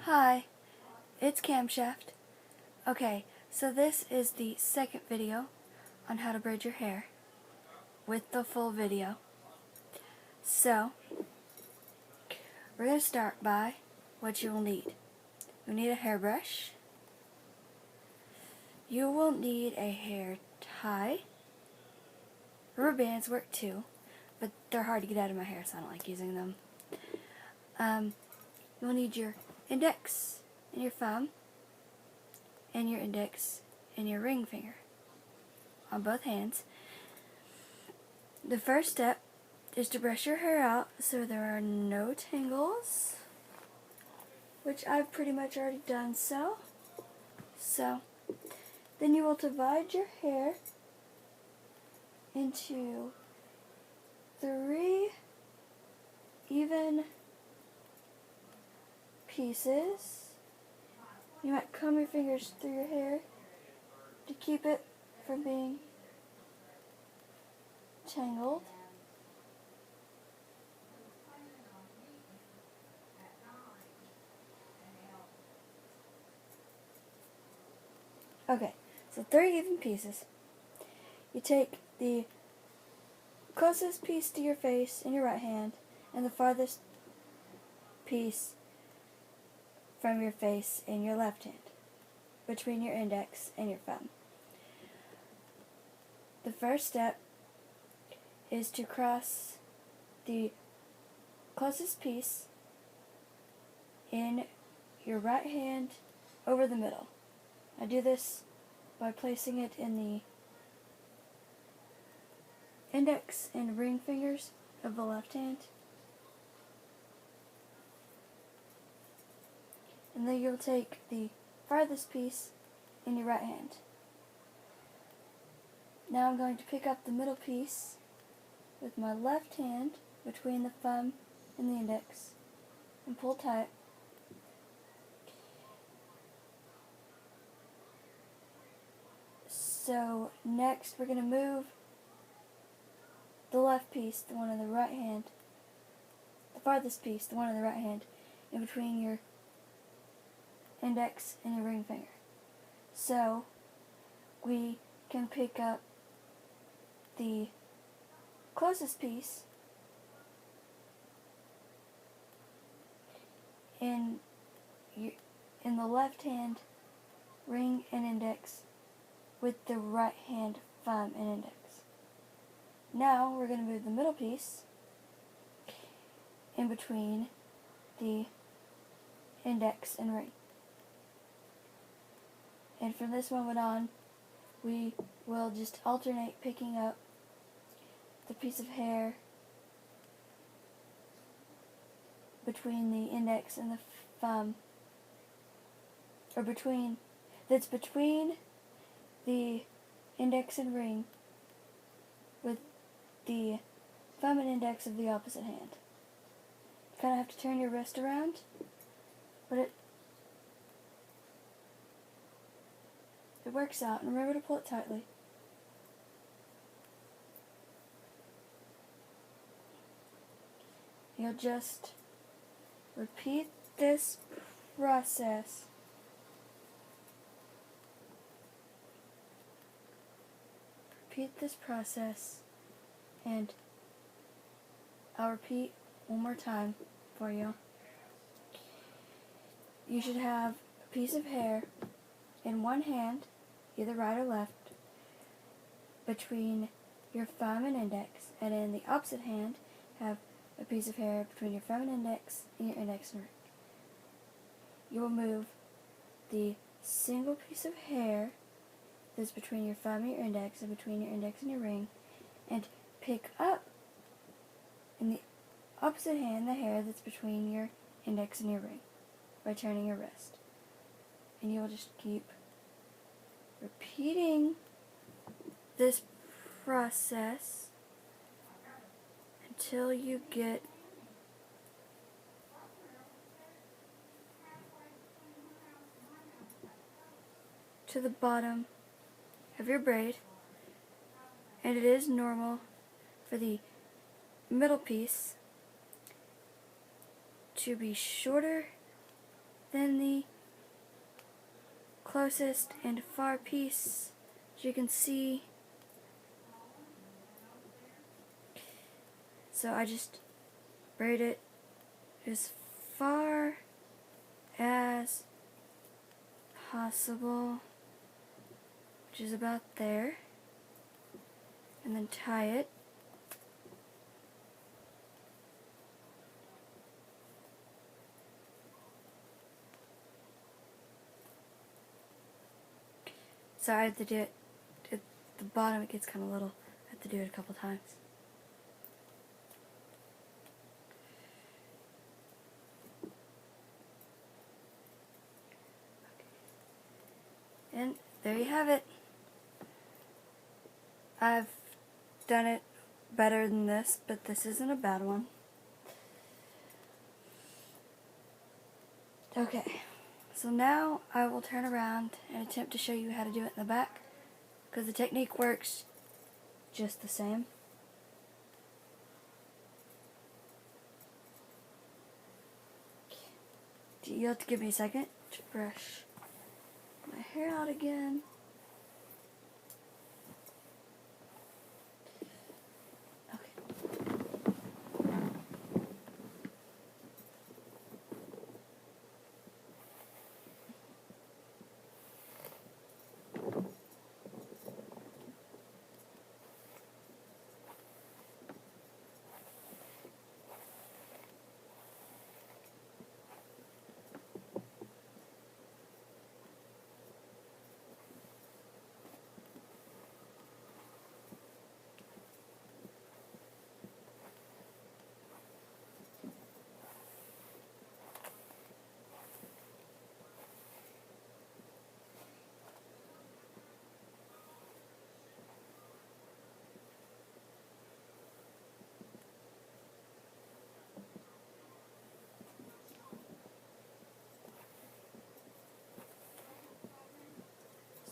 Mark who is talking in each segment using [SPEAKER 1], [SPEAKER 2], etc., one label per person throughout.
[SPEAKER 1] Hi, it's Camshaft. Okay, so this is the second video on how to braid your hair with the full video. So, we're going to start by what you will need. You'll need a hairbrush. You will need a hair tie. Rubber bands work too, but they're hard to get out of my hair, so I don't like using them. You'll need your index and your thumb, and your index and your ring finger on both hands. The first step is to brush your hair out so there are no tangles, which I've pretty much already done so. Then you will divide your hair into 3 even pieces. You might comb your fingers through your hair to keep it from being tangled. Okay, so 3 even pieces. You take the closest piece to your face in your right hand and the farthest piece from your face in your left hand, between your index and your thumb. The first step is to cross the closest piece in your right hand over the middle. I do this by placing it in the index and ring fingers of the left hand. And then you'll take the farthest piece in your right hand. Now I'm going to pick up the middle piece with my left hand between the thumb and the index and pull tight. So next we're going to move the left piece, the one in the right hand, the farthest piece, the one in the right hand, in between your index and your ring finger. So we can pick up the closest piece in the left hand ring and index with the right hand thumb and index. Now we're going to move the middle piece in between the index and ring. And from this moment on, we will just alternate picking up the piece of hair between the index and the thumb, or that's between the index and ring with the thumb and index of the opposite hand. You kind of have to turn your wrist around, but it works out, and remember to pull it tightly. You'll just repeat this process and I'll repeat one more time for you. You should have a piece of hair in one hand, either right or left, between your thumb and index, and in the opposite hand have a piece of hair between your thumb and index and your index and ring. You will move the single piece of hair that's between your thumb and your index and between your index and your ring, and pick up in the opposite hand the hair that's between your index and your ring by turning your wrist. And you'll just keep repeating this process until you get to the bottom of your braid. And it is normal for the middle piece to be shorter Then the closest and far piece, as you can see. So I just braid it as far as possible, which is about there, and then tie it. So I have to do it at the bottom, it gets kind of little. I have to do it a couple times. And there you have it. I've done it better than this, but this isn't a bad one. Okay, so now I will turn around and attempt to show you how to do it in the back, because the technique works just the same. You'll have to give me a second to brush my hair out again.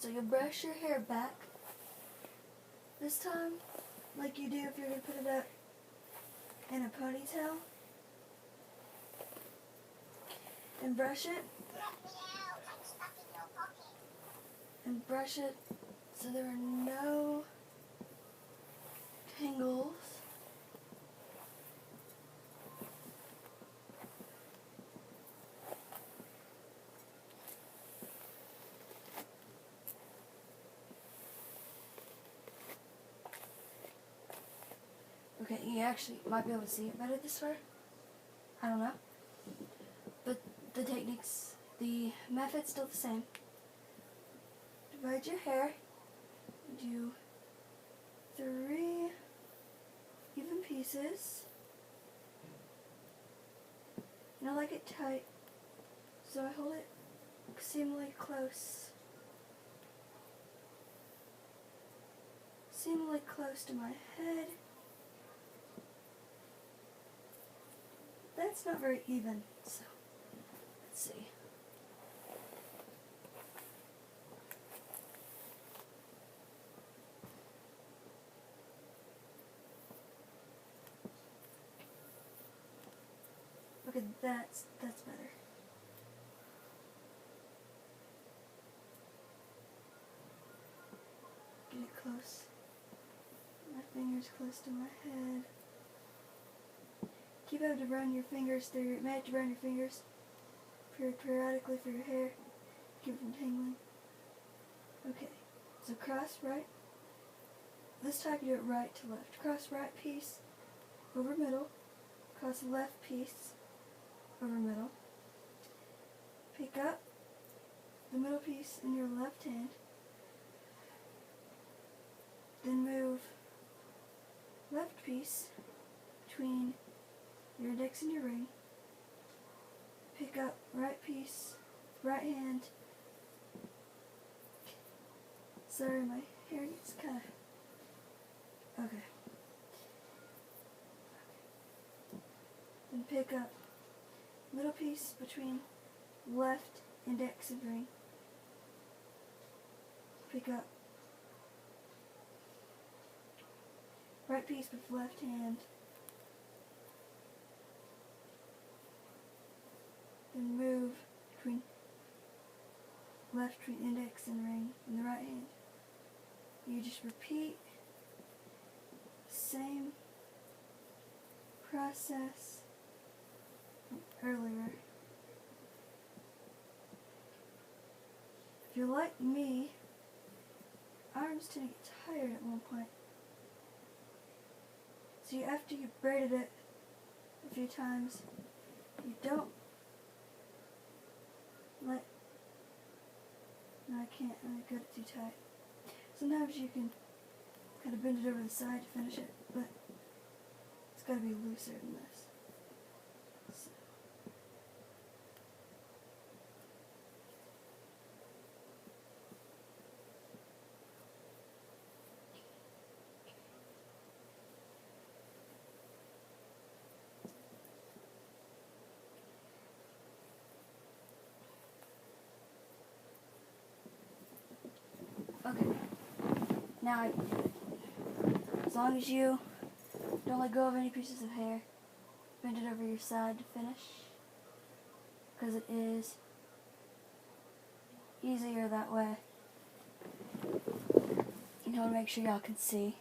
[SPEAKER 1] So you brush your hair back this time, like you do if you're going to put it up in a ponytail. And brush it. And brush it so there are no tangles. Okay, you actually might be able to see it better this way. I don't know. But the techniques, the method's still the same. Divide your hair, do 3 even pieces. And I like it tight, so I hold it extremely close. Extremely close to my head. That's not very even, so let's see. Okay, that's better. Get it close. My fingers close to my head. Keep having to run your fingers through your, may have to run your fingers periodically for your hair. Keep it from tangling. Okay, so cross right. This time you do it right to left. Cross right piece over middle. Cross left piece over middle. Pick up the middle piece in your left hand. Then move left piece between your index and your ring. Pick up right piece, right hand. Sorry, my hair gets kind of... Okay. Then pick up middle piece between left index and ring. Pick up right piece with left hand. Then move between left between the index and the ring in the right hand. You just repeat the same process from earlier. If you're like me, arms tend to get tired at one point. So after you've braided it a few times, you don't let, no, I can't, I got it too tight. Sometimes you can kind of bend it over the side to finish it, but it's got to be looser than this. So. Okay, now as long as you don't let go of any pieces of hair, bend it over your side to finish, because it is easier that way. You know, to make sure y'all can see.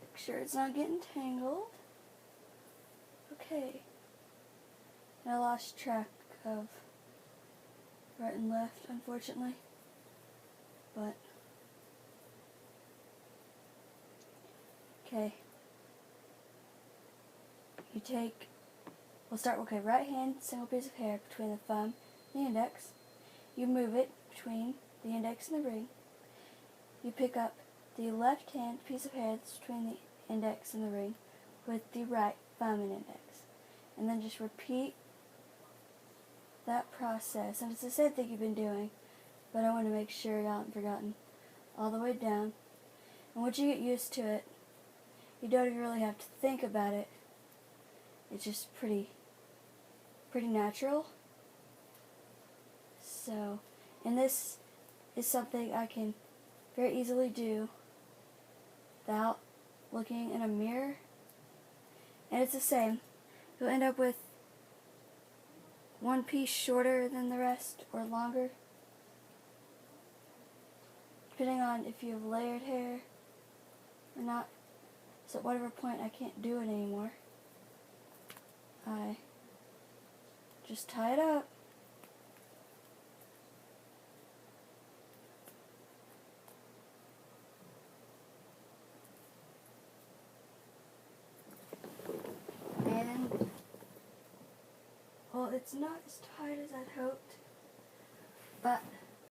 [SPEAKER 1] Make sure it's not getting tangled. Okay. I lost track of right and left, unfortunately, but okay. You take, we'll start, okay, right hand, single piece of hair between the thumb and the index. You move it between the index and the ring. You pick up the left hand piece of hair that's between the index and the ring with the right thumb and index. And then just repeat that process. And it's the same thing you've been doing, but I want to make sure y'all haven't forgotten. All the way down. And once you get used to it, you don't even really have to think about it. It's just pretty natural. So, and this is something I can very easily do without looking in a mirror. And it's the same. You'll end up with one piece shorter than the rest or longer, depending on if you have layered hair or not. So at whatever point I can't do it anymore, I just tie it up. And, well, it's not as tight as